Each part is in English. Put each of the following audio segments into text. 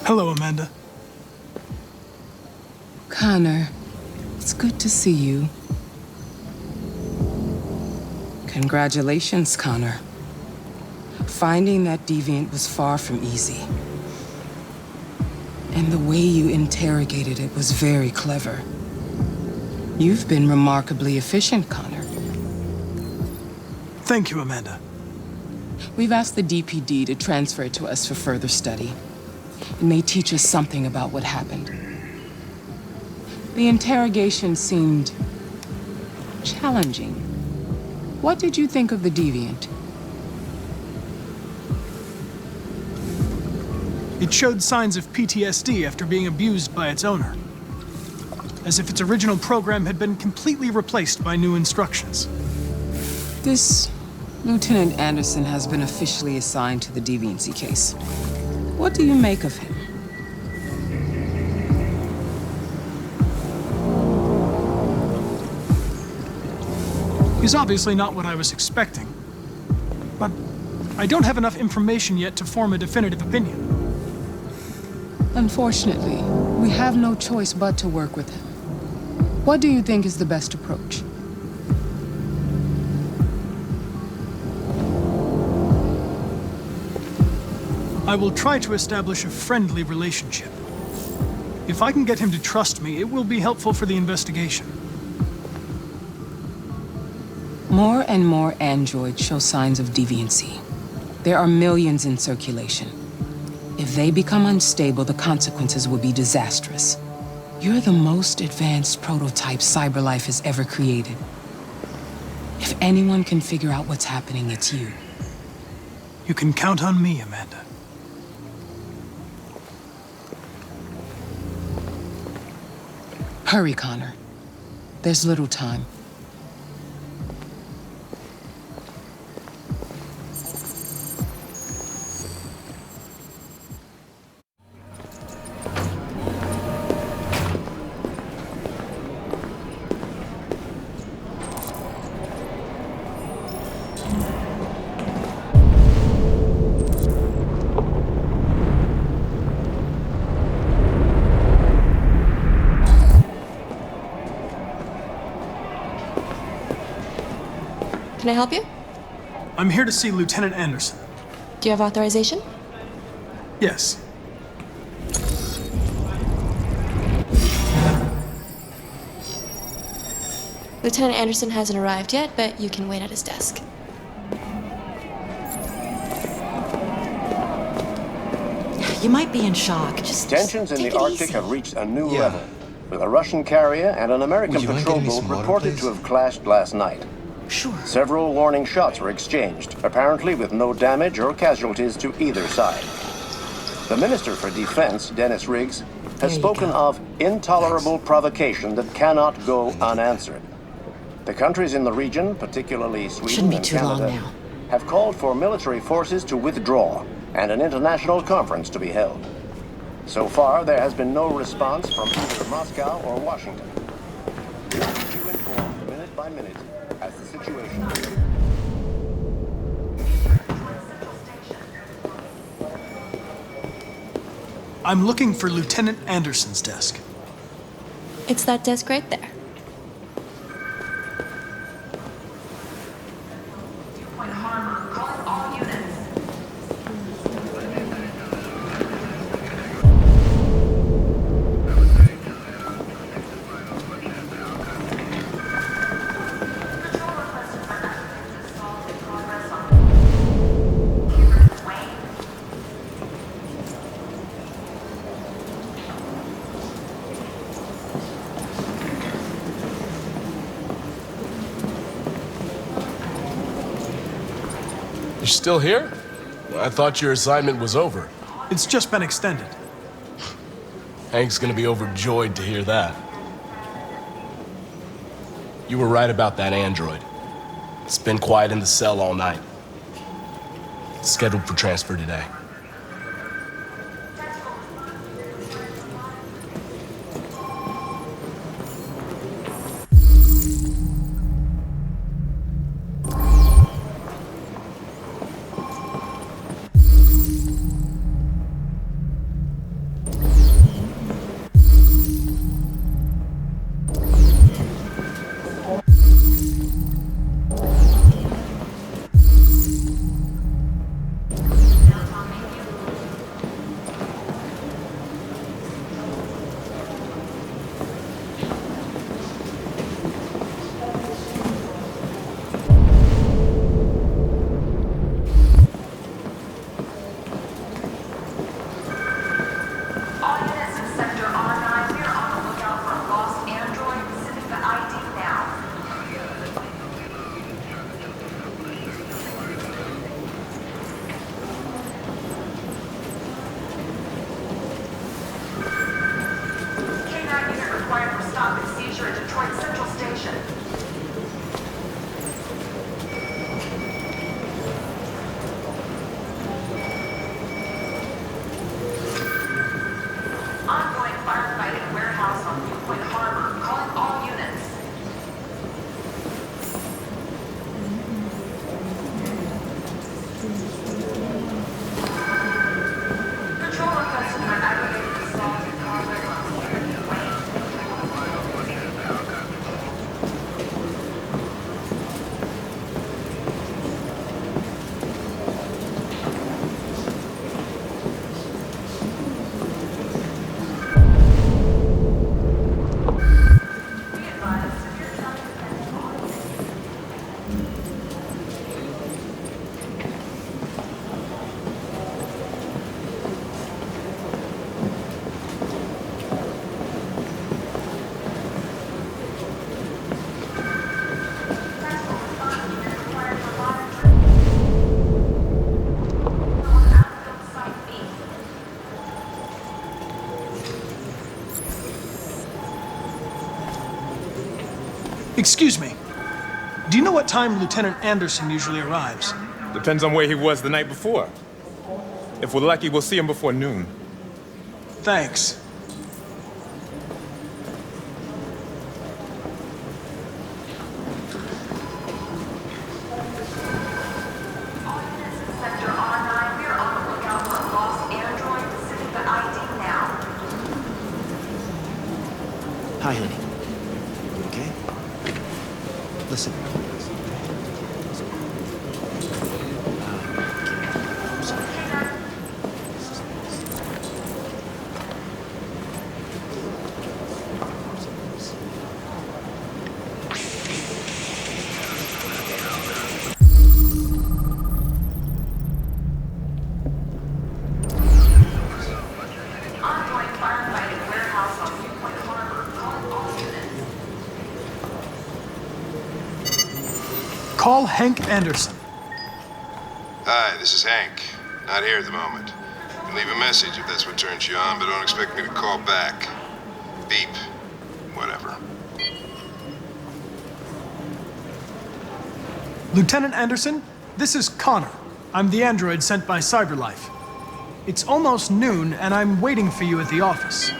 Hello, Amanda. Connor, it's good to see you. Congratulations, Connor. Finding that deviant was far from easy. And the way you interrogated it was very clever. You've been remarkably efficient, Connor. Thank you, Amanda. We've asked the DPD to transfer it to us for further study. It may teach us something about what happened. The interrogation seemed challenging. What did you think of the deviant? It showed signs of PTSD after being abused by its owner. As if its original program had been completely replaced by new instructions. This Lieutenant Anderson has been officially assigned to the deviancy case. What do you make of him? He's obviously not what I was expecting. But I don't have enough information yet to form a definitive opinion. Unfortunately, we have no choice but to work with him. What do you think is the best approach? I will try to establish a friendly relationship. If I can get him to trust me, it will be helpful for the investigation. More and more androids show signs of deviancy. There are millions in circulation. If they become unstable, the consequences will be disastrous. You're the most advanced prototype CyberLife has ever created. If anyone can figure out what's happening, it's you. You can count on me, Amanda. Hurry, Connor. There's little time. Can I help you? I'm here to see Lieutenant Anderson. Do you have authorization? Yes. Lieutenant Anderson hasn't arrived yet, but you can wait at his desk. You might be in shock. Just Tensions in take the it Arctic easy. have reached a new level, with a Russian carrier and an American patrol boat reported to have clashed last night. Sure. Several warning shots were exchanged, apparently with no damage or casualties to either side. The Minister for Defense, Dennis Riggs, has spoken of intolerable provocation that cannot go unanswered. The countries in the region, particularly Sweden Shouldn't be and too long Canada, now. have called for military forces to withdraw and an international conference to be held. So far, there has been no response from either Moscow or Washington. We will keep you informed minute by minute as the situation. I'm looking for Lieutenant Anderson's desk. It's that desk right there. You're still here? I thought your assignment was over. It's just been extended. Hank's gonna be overjoyed to hear that. You were right about that android. It's been quiet in the cell all night. It's scheduled for transfer today. stop and seizure at Detroit Central Station. Ongoing firefighting warehouse on Newport Harbor. Calling all units. Patrol requested for aggravated assault and car Excuse me. Do you know what time Lieutenant Anderson usually arrives? Depends on where he was the night before. If we're lucky, we'll see him before noon. Thanks. All units in Sector R9, we are on the lookout for a lost android. Sending the ID now. Hi, honey. You okay? Listen. I'm sorry. Ongoing firefighting warehouse on Newport Harbor. Calling all units. Call Hank Anderson. Hi, this is Hank. Not here at the moment. You can leave a message if that's what turns you on, but don't expect me to call back. Beep. Whatever. Lieutenant Anderson, this is Connor. I'm the android sent by CyberLife. It's almost noon, and I'm waiting for you at the office.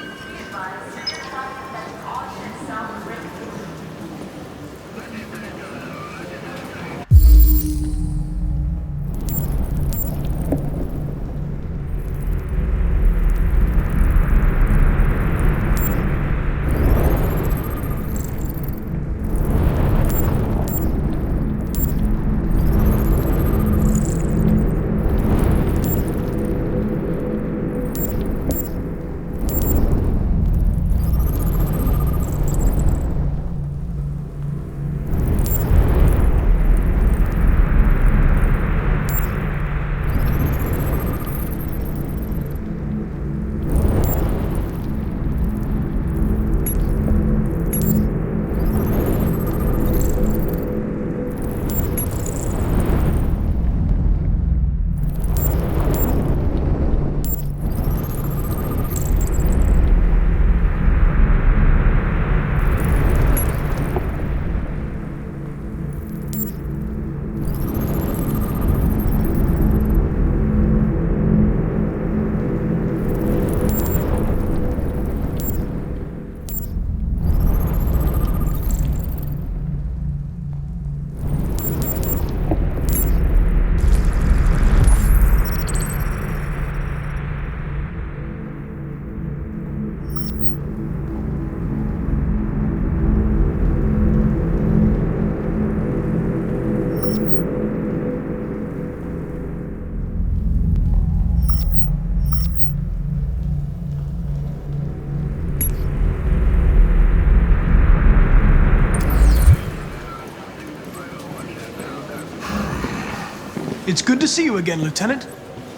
It's good to see you again, Lieutenant.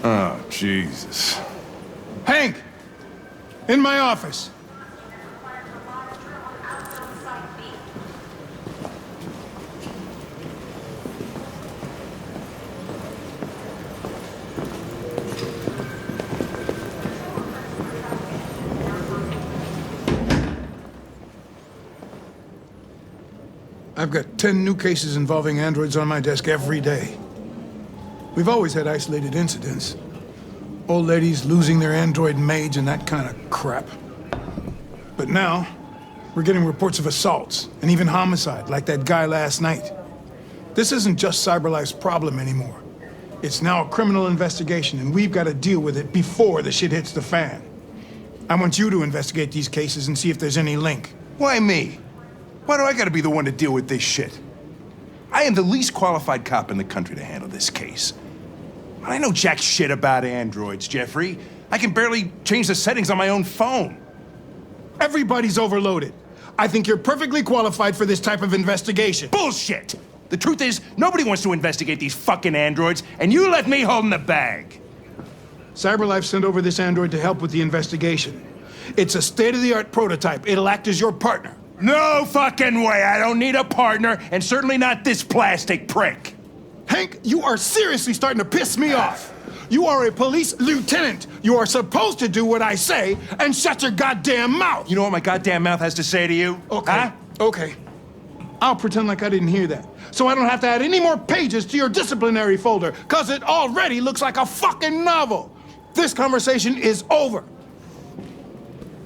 Oh, Jesus. Hank! In my office. I've got 10 new cases involving androids on my desk every day. We've always had isolated incidents. Old ladies losing their android maids and that kind of crap. But now, we're getting reports of assaults and even homicide, like that guy last night. This isn't just CyberLife's problem anymore. It's now a criminal investigation, and we've got to deal with it before the shit hits the fan. I want you to investigate these cases and see if there's any link. Why me? Why do I gotta be the one to deal with this shit? I am the least qualified cop in the country to handle this case. I know jack shit about androids, Jeffrey. I can barely change the settings on my own phone. Everybody's overloaded. I think you're perfectly qualified for this type of investigation. Bullshit! The truth is, nobody wants to investigate these fucking androids, and you left me holding the bag. CyberLife sent over this android to help with the investigation. It's a state-of-the-art prototype. It'll act as your partner. No fucking way! I don't need a partner, and certainly not this plastic prick. Hank, you are seriously starting to piss me off. You are a police lieutenant. You are supposed to do what I say and shut your goddamn mouth. You know what my goddamn mouth has to say to you? Okay, huh? Okay. I'll pretend like I didn't hear that, so I don't have to add any more pages to your disciplinary folder, because it already looks like a fucking novel. This conversation is over.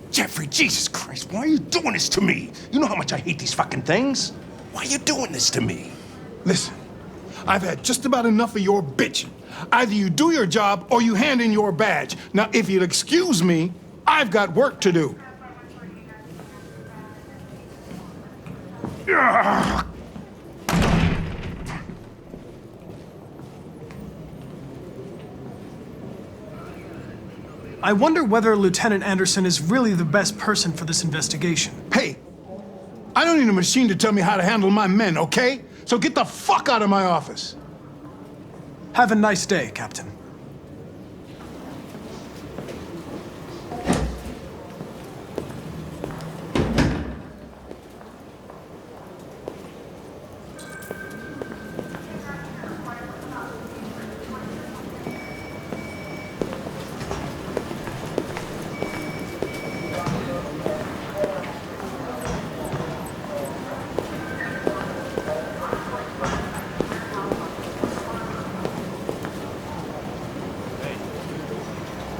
Jeffrey, Jesus Christ, why are you doing this to me? You know how much I hate these fucking things. Why are you doing this to me? Listen, I've had just about enough of your bitching. Either you do your job or you hand in your badge. Now, if you'll excuse me, I've got work to do. I wonder whether Lieutenant Anderson is really the best person for this investigation. Hey, I don't need a machine to tell me how to handle my men, okay? So get the fuck out of my office. Have a nice day, Captain.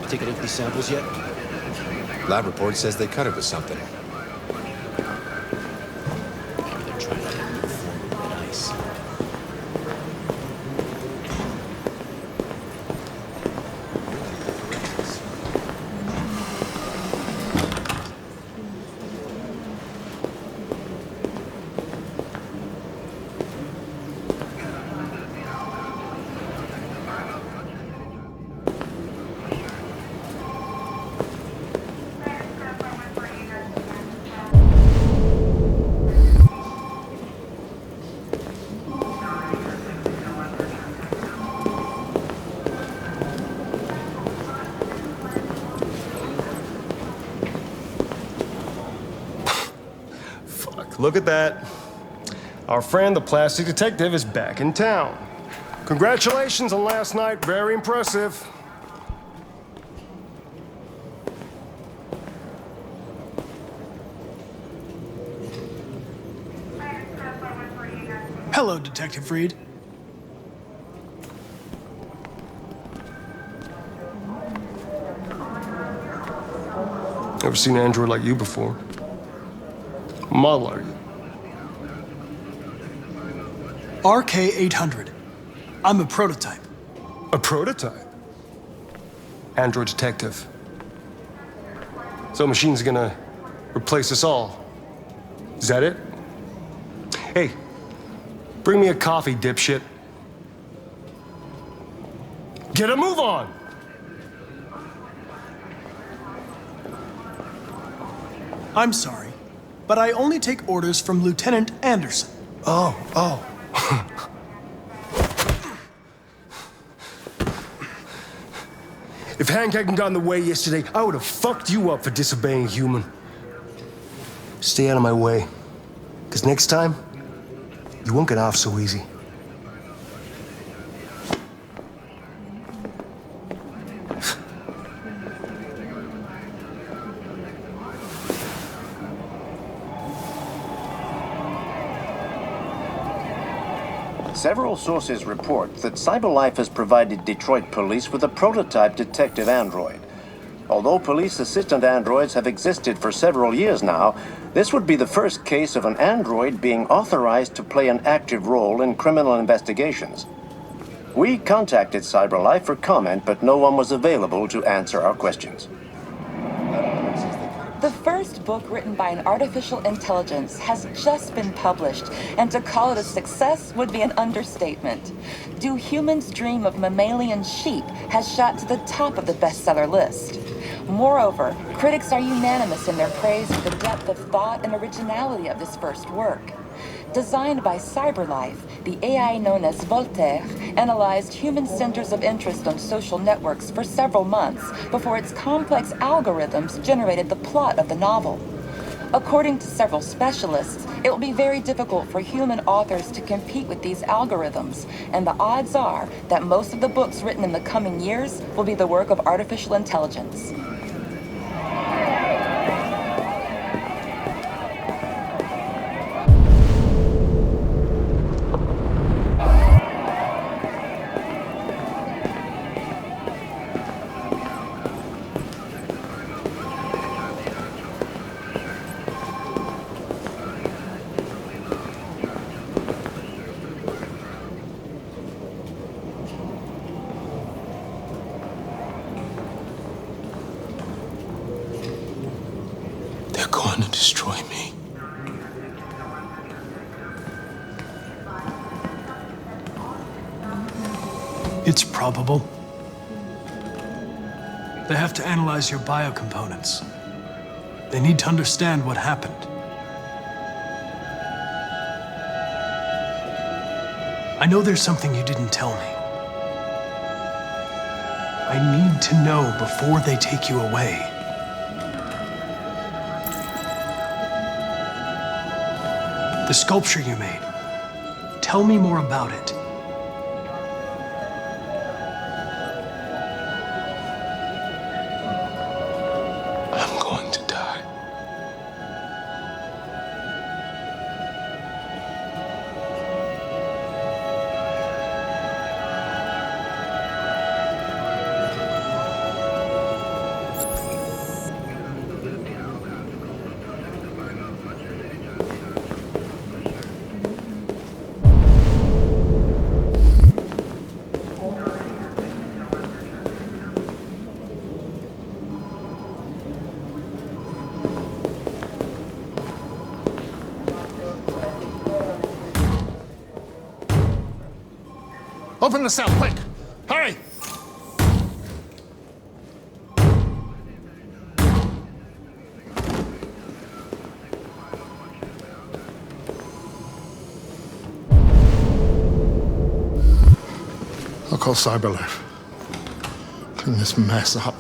Taking empty samples yet? Lab report says they cut it with something. Maybe they're trying to get a new form of red ice. Look at that. Our friend, the plastic detective, is back in town. Congratulations on last night. Very impressive. Hello, Detective Reed. Never seen an android like you before. Model are you? RK-800. I'm a prototype. A prototype? Android detective. So machine's gonna replace us all. Is that it? Hey, bring me a coffee, dipshit. Get a move on! I'm sorry, but I only take orders from Lieutenant Anderson. Oh. If Hank hadn't gotten in the way yesterday, I would have fucked you up for disobeying a human. Stay out of my way, because next time, you won't get off so easy. Several sources report that CyberLife has provided Detroit police with a prototype detective android. Although police assistant androids have existed for several years now, this would be the first case of an android being authorized to play an active role in criminal investigations. We contacted CyberLife for comment, but no one was available to answer our questions. The first book written by an artificial intelligence has just been published, and to call it a success would be an understatement. Do Humans Dream of Mammalian Sheep has shot to the top of the bestseller list. Moreover, critics are unanimous in their praise of the depth of thought and originality of this first work. Designed by CyberLife, the AI known as Voltaire analyzed human centers of interest on social networks for several months before its complex algorithms generated the plot of the novel. According to several specialists, it will be very difficult for human authors to compete with these algorithms, and the odds are that most of the books written in the coming years will be the work of artificial intelligence. Destroy me. It's probable. They have to analyze your biocomponents. They need to understand what happened. I know there's something you didn't tell me. I need to know before they take you away. The sculpture you made. Tell me more about it. I'm going to die. Open the cell, quick! Hurry! I'll call CyberLife. Clean this mess up.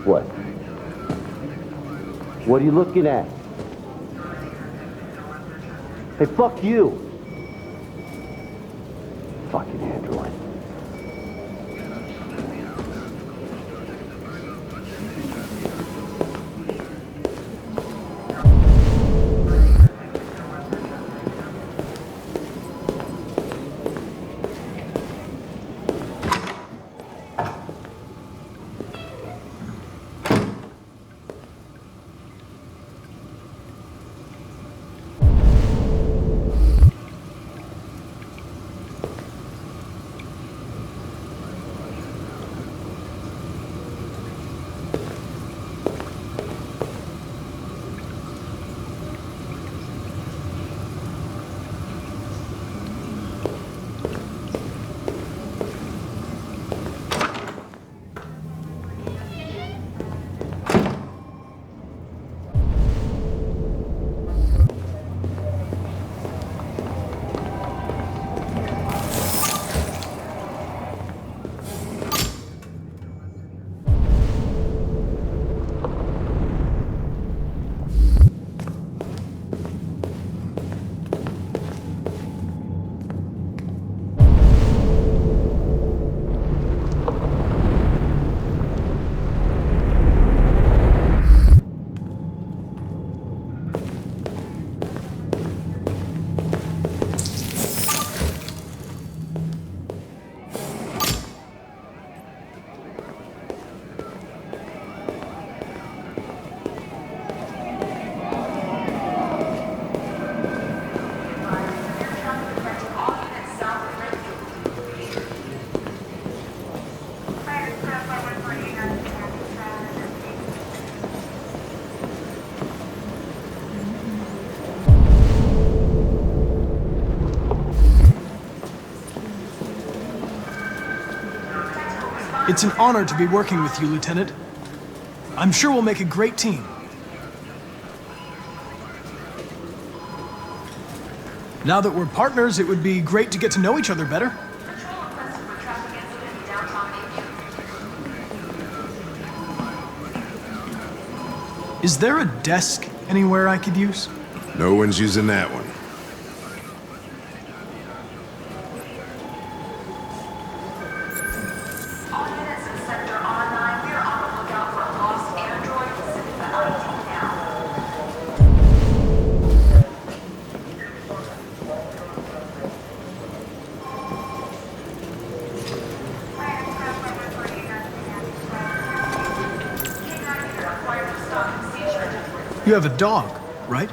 What? What are you looking at? Hey, fuck you! Fucking android. It's an honor to be working with you, Lieutenant. I'm sure we'll make a great team. Now that we're partners, it would be great to get to know each other better. Is there a desk anywhere I could use? No one's using that one. All units in Sector R9, we are on the lookout for a lost android visiting the ID now. You have a dog, right?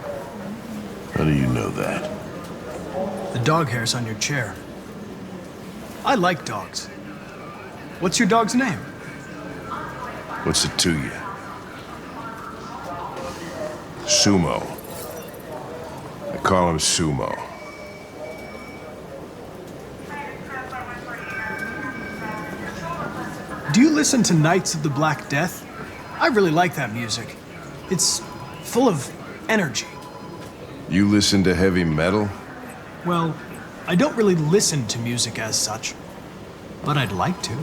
How do you know that? The dog hair's on your chair. I like dogs. What's your dog's name? What's it to you? Sumo. I call him Sumo. Do you listen to Knights of the Black Death? I really like that music. It's full of energy. You listen to heavy metal? Well, I don't really listen to music as such, but I'd like to.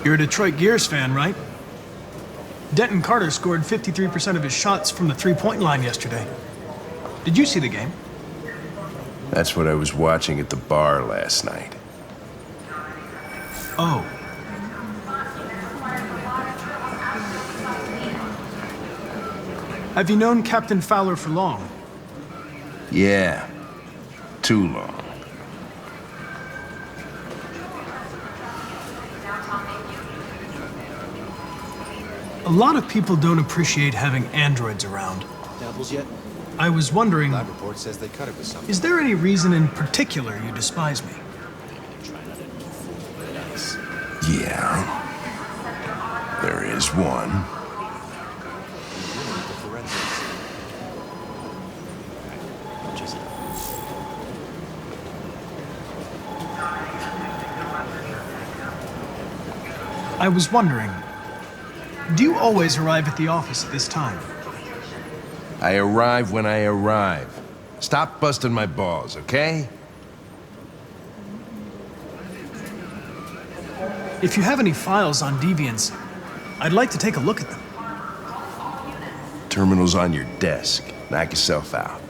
You're a Detroit Gears fan, right? Denton Carter scored 53% of his shots from the three-point line yesterday. Did you see the game? That's what I was watching at the bar last night. Oh. Have you known Captain Fowler for long? Yeah. Too long. A lot of people don't appreciate having androids around. Samples yet? I was wondering, Lab report says they cut it with something. is there any reason in particular you despise me? Yeah. There is one. I was wondering, do you always arrive at the office at this time? I arrive when I arrive. Stop busting my balls, okay? If you have any files on Deviants, I'd like to take a look at them. Terminal's on your desk. Knock yourself out.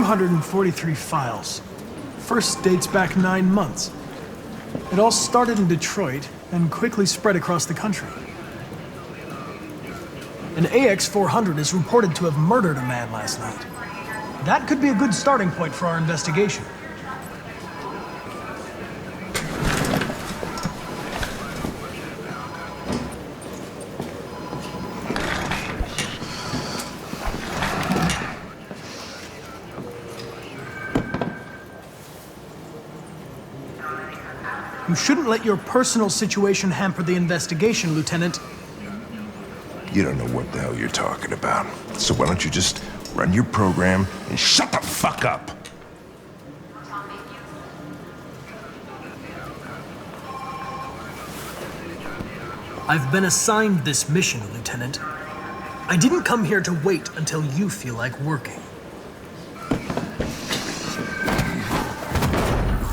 .243 files. First dates back 9 months. It all started in Detroit and quickly spread across the country. An AX-400 is reported to have murdered a man last night. That could be a good starting point for our investigation. You shouldn't let your personal situation hamper the investigation, Lieutenant. You don't know what the hell you're talking about. So why don't you just run your program and shut the fuck up? I've been assigned this mission, Lieutenant. I didn't come here to wait until you feel like working.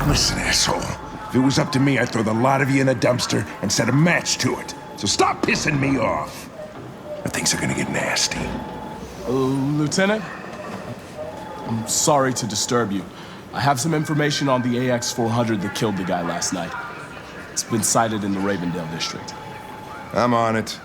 Listen, asshole. If it was up to me, I'd throw the lot of you in a dumpster and set a match to it. So stop pissing me off. Or things are gonna get nasty. Lieutenant? I'm sorry to disturb you. I have some information on the AX-400 that killed the guy last night. It's been sighted in the Ravendale district. I'm on it.